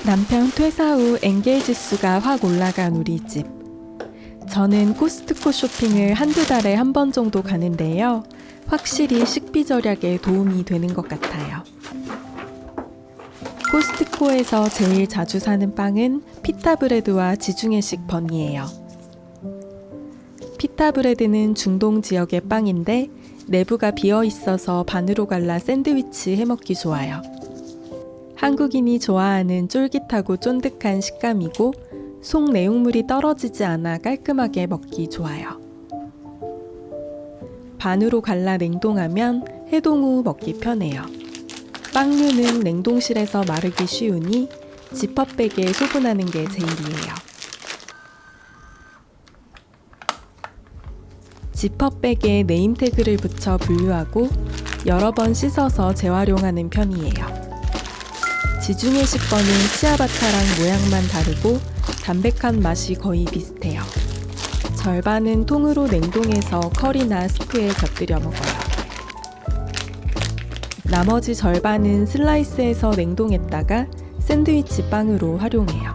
남편 퇴사 후 엔게이지 수가 확 올라간 우리 집. 저는 코스트코 쇼핑을 한두 달에 한 번 정도 가는데요. 확실히 식비 절약에 도움이 되는 것 같아요. 코스트코에서 제일 자주 사는 빵은 피타브레드와 지중해식 번이에요. 피타브레드는 중동 지역의 빵인데 내부가 비어 있어서 반으로 갈라 샌드위치 해먹기 좋아요. 한국인이 좋아하는 쫄깃하고 쫀득한 식감이고 속 내용물이 떨어지지 않아 깔끔하게 먹기 좋아요. 반으로 갈라 냉동하면 해동 후 먹기 편해요. 빵류는 냉동실에서 마르기 쉬우니 지퍼백에 소분하는 게 제일이에요. 지퍼백에 네임태그를 붙여 분류하고 여러 번 씻어서 재활용하는 편이에요. 지중해식 번은 치아바타랑 모양만 다르고 담백한 맛이 거의 비슷해요. 절반은 통으로 냉동해서 커리나 스프에 곁들여 먹어요. 나머지 절반은 슬라이스해서 냉동했다가 샌드위치 빵으로 활용해요.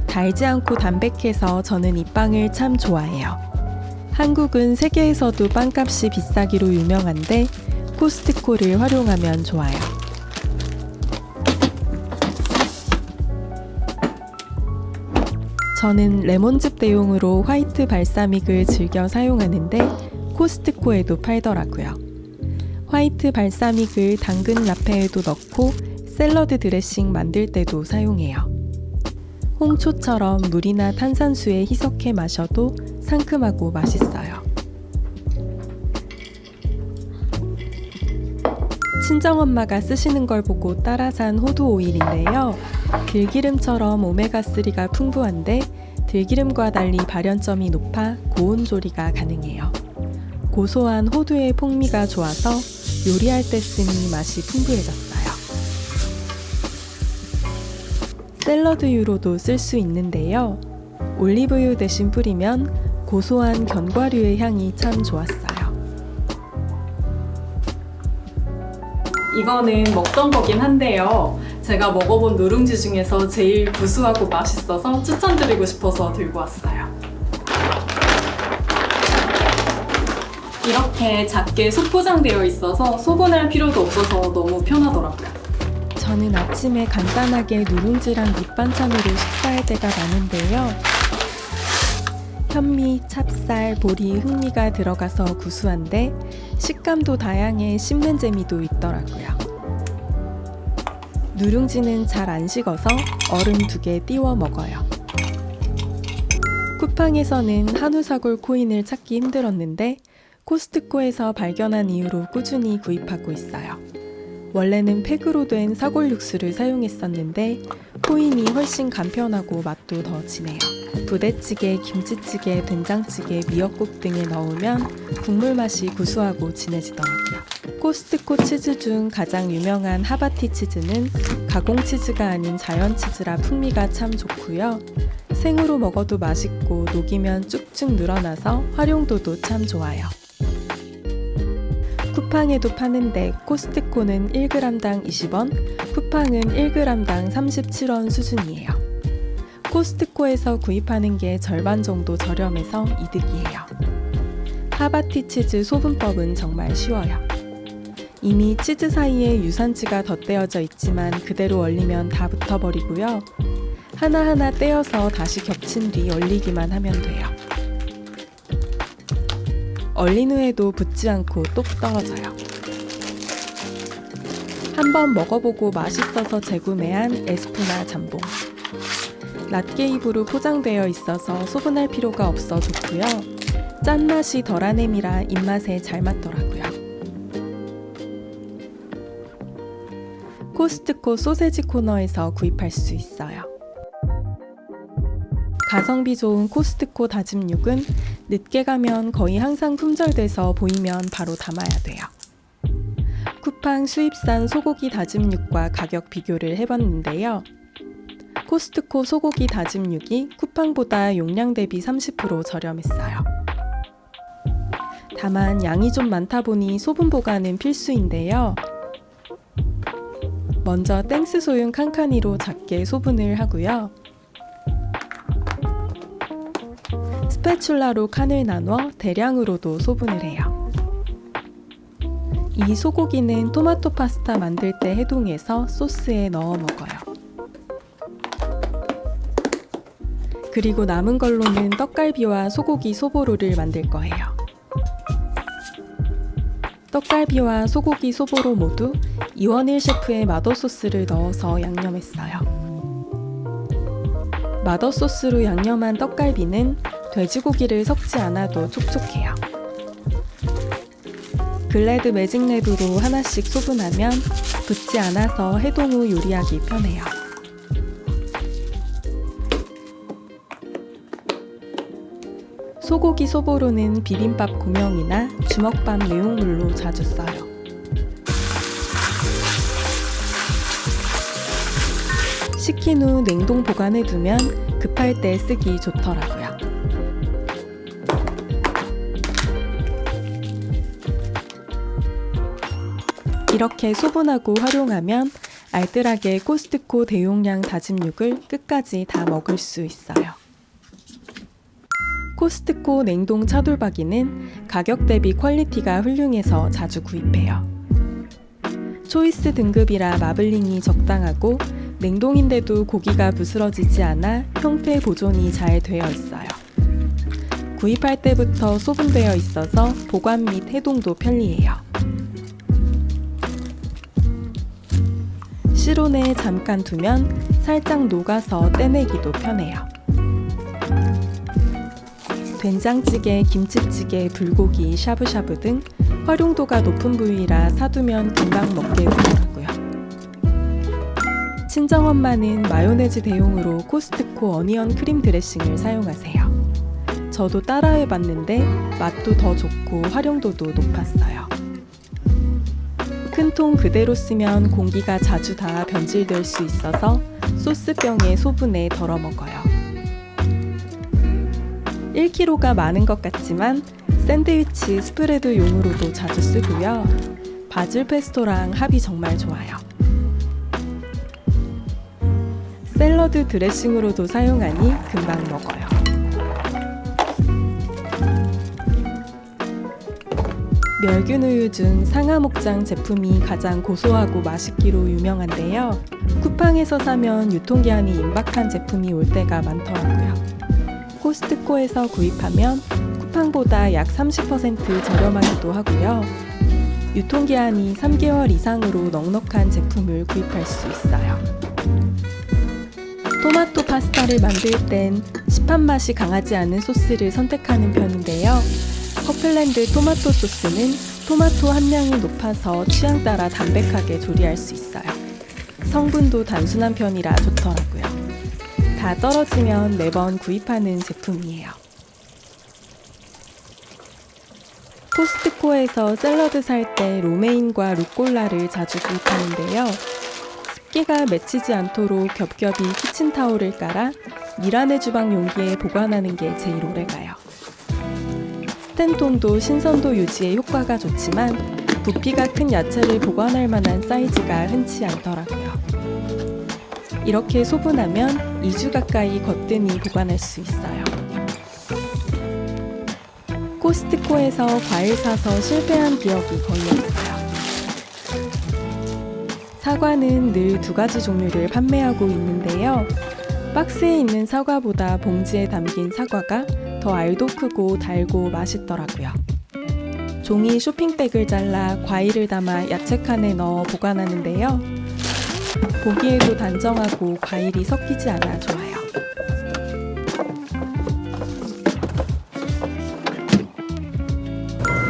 달지 않고 담백해서 저는 이 빵을 참 좋아해요. 한국은 세계에서도 빵값이 비싸기로 유명한데 코스트코를 활용하면 좋아요. 저는 레몬즙 대용으로 화이트 발사믹을 즐겨 사용하는데 코스트코에도 팔더라고요. 화이트 발사믹을 당근 라페에도 넣고 샐러드 드레싱 만들 때도 사용해요. 홍초처럼 물이나 탄산수에 희석해 마셔도 상큼하고 맛있어요. 친정엄마가 쓰시는 걸 보고 따라 산 호두 오일인데요. 들기름처럼 오메가3가 풍부한데 들기름과 달리 발연점이 높아 고온 조리가 가능해요. 고소한 호두의 풍미가 좋아서 요리할 때 쓰니 맛이 풍부해졌어요. 샐러드유로도 쓸 수 있는데요. 올리브유 대신 뿌리면 고소한 견과류의 향이 참 좋았어요. 이거는 먹던 거긴 한데요. 제가 먹어본 누룽지 중에서 제일 구수하고 맛있어서 추천드리고 싶어서 들고 왔어요. 이렇게 작게 소포장되어 있어서 소분할 필요도 없어서 너무 편하더라고요. 저는 아침에 간단하게 누룽지랑 밑반찬으로 식사할 때가 많은데요. 현미, 찹쌀, 보리, 흑미가 들어가서 구수한데 식감도 다양해 씹는 재미도 있더라고요. 누룽지는 잘 안 식어서 얼음 2개 띄워 먹어요. 쿠팡에서는 한우사골 코인을 찾기 힘들었는데 코스트코에서 발견한 이후로 꾸준히 구입하고 있어요. 원래는 팩으로 된 사골 육수를 사용했었는데 코인이 훨씬 간편하고 맛도 더 진해요. 부대찌개, 김치찌개, 된장찌개, 미역국 등에 넣으면 국물 맛이 구수하고 진해지더라고요. 코스트코 치즈 중 가장 유명한 하바티 치즈는 가공 치즈가 아닌 자연 치즈라 풍미가 참 좋고요. 생으로 먹어도 맛있고 녹이면 쭉쭉 늘어나서 활용도도 참 좋아요. 쿠팡에도 파는데 코스트코는 1g당 20원, 쿠팡은 1g당 37원 수준이에요. 코스트코에서 구입하는 게 절반 정도 저렴해서 이득이에요. 하바티 치즈 소분법은 정말 쉬워요. 이미 치즈 사이에 유산지가 덧대어져 있지만 그대로 얼리면 다 붙어버리고요. 하나하나 떼어서 다시 겹친 뒤 얼리기만 하면 돼요. 얼린 후에도 붙지 않고 똑 떨어져요. 한번 먹어보고 맛있어서 재구매한 에스쁘나 잠봉. 낱개 입으로 포장되어 있어서 소분할 필요가 없어 좋고요. 짠맛이 덜한 햄이라 입맛에 잘 맞더라고요. 코스트코 소세지 코너에서 구입할 수 있어요. 가성비 좋은 코스트코 다짐 육은 늦게 가면 거의 항상 품절돼서 보이면 바로 담아야 돼요. 쿠팡 수입산 소고기 다짐 육과 가격 비교를 해봤는데요. 코스트코 소고기 다짐 육이 쿠팡보다 용량 대비 30% 저렴했어요. 다만 양이 좀 많다 보니 소분 보관은 필수인데요. 먼저 땡스 소윤 칸칸이로 작게 소분을 하고요. 스패츌라로 칸을 나눠 대량으로도 소분을 해요. 이 소고기는 토마토 파스타 만들 때 해동해서 소스에 넣어 먹어요. 그리고 남은 걸로는 떡갈비와 소고기 소보로를 만들 거예요. 떡갈비와 소고기 소보로 모두 이원일 셰프의 마더소스를 넣어서 양념했어요. 마더소스로 양념한 떡갈비는 돼지고기를 섞지 않아도 촉촉해요. 글래드 매직랩으로 하나씩 소분하면 붙지 않아서 해동 후 요리하기 편해요. 소고기 소보로는 비빔밥 고명이나 주먹밥 내용물로 자주 써요. 식힌 후 냉동 보관해 두면 급할 때 쓰기 좋더라고요. 이렇게 소분하고 활용하면 알뜰하게 코스트코 대용량 다진 육을 끝까지 다 먹을 수 있어요. 코스트코 냉동 차돌박이는 가격 대비 퀄리티가 훌륭해서 자주 구입해요. 초이스 등급이라 마블링이 적당하고 냉동인데도 고기가 부스러지지 않아 형태 보존이 잘 되어 있어요. 구입할 때부터 소분되어 있어서 보관 및 해동도 편리해요. 실온에 잠깐 두면 살짝 녹아서 떼내기도 편해요. 된장찌개, 김치찌개, 불고기, 샤브샤브 등 활용도가 높은 부위라 사두면 금방 먹게 되더라고요. 친정엄마는 마요네즈 대용으로 코스트코 어니언 크림 드레싱을 사용하세요. 저도 따라해봤는데 맛도 더 좋고 활용도도 높았어요. 큰 통 그대로 쓰면 공기가 자주 닿아 변질될 수 있어서 소스병에 소분해 덜어 먹어요. 1kg가 많은 것 같지만 샌드위치 스프레드용으로도 자주 쓰고요. 바질 페스토랑 합이 정말 좋아요. 샐러드 드레싱으로도 사용하니 금방 먹어요. 멸균우유 중 상하목장 제품이 가장 고소하고 맛있기로 유명한데요. 쿠팡에서 사면 유통기한이 임박한 제품이 올 때가 많더라고요. 코스트코에서 구입하면 쿠팡보다 약 30% 저렴하기도 하고요. 유통기한이 3개월 이상으로 넉넉한 제품을 구입할 수 있어요. 토마토 파스타를 만들 땐 시판 맛이 강하지 않은 소스를 선택하는 편인데요. 커플랜드 토마토 소스는 토마토 함량이 높아서 취향 따라 담백하게 조리할 수 있어요. 성분도 단순한 편이라 좋더라고요. 다 떨어지면 매번 구입하는 제품이에요. 코스트코에서 샐러드 살 때 로메인과 루꼴라를 자주 구입하는데요. 습기가 맺히지 않도록 겹겹이 키친타올을 깔아 미라네 주방 용기에 보관하는 게 제일 오래가요. 스텐통도 신선도 유지에 효과가 좋지만 부피가 큰 야채를 보관할 만한 사이즈가 흔치 않더라고요. 이렇게 소분하면 2주 가까이 거뜬히 보관할 수 있어요. 코스트코에서 과일 사서 실패한 기억이 거의 없어요. 사과는 늘 2가지 종류를 판매하고 있는데요. 박스에 있는 사과보다 봉지에 담긴 사과가 더 알도 크고 달고 맛있더라고요. 종이 쇼핑백을 잘라 과일을 담아 야채칸에 넣어 보관하는데요. 보기에도 단정하고 과일이 섞이지 않아 좋아요.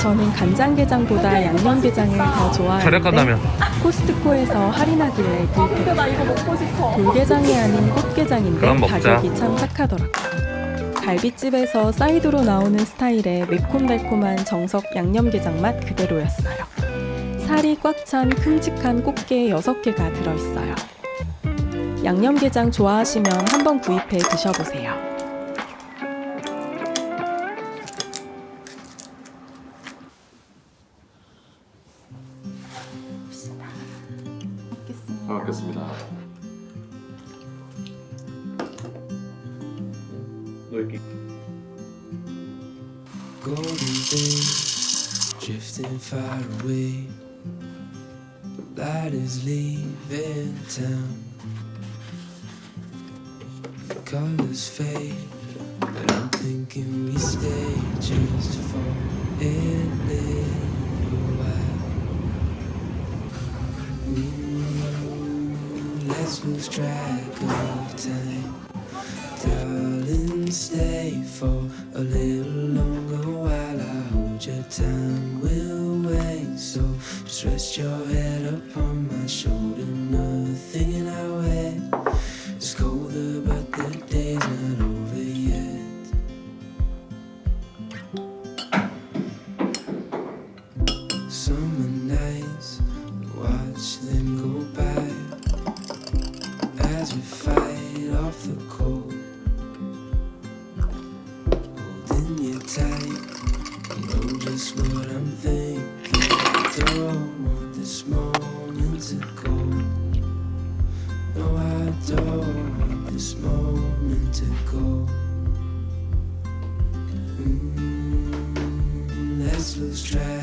저는 간장게장보다 양념게장을 더 좋아하는데 절약한다며. 코스트코에서 할인하길래 구입했어요. 나 이거 먹고 싶어. 돌게장이 아닌 꽃게장인데 그럼 먹자. 가격이 참 착하더라고요. 갈비집에서 사이드로 나오는 스타일의 매콤달콤한 정석 양념게장 맛 그대로였어요. 살이 꽉 찬 큼직한 꽃게 6개가 들어있어요. 양념게장 좋아하시면 한번 구입해 드셔보세요. 먹겠습니다. 넓게. Golden days drifting far away. Light is leaving town. The colors fade, but I'm thinking we stay just for a little while. Let's lose track of time. Darling, stay for a little longer while I hold your time. We'll wait, so just rest your head upon my shoulder. Nothing in our way is colder, but the day's not over yet. Summer nights, watch them go by as we fight off the cold. Holding you tight, you know just what I'm thinking. Don't want this moment to go. No, I don't want this moment to go. Let's lose track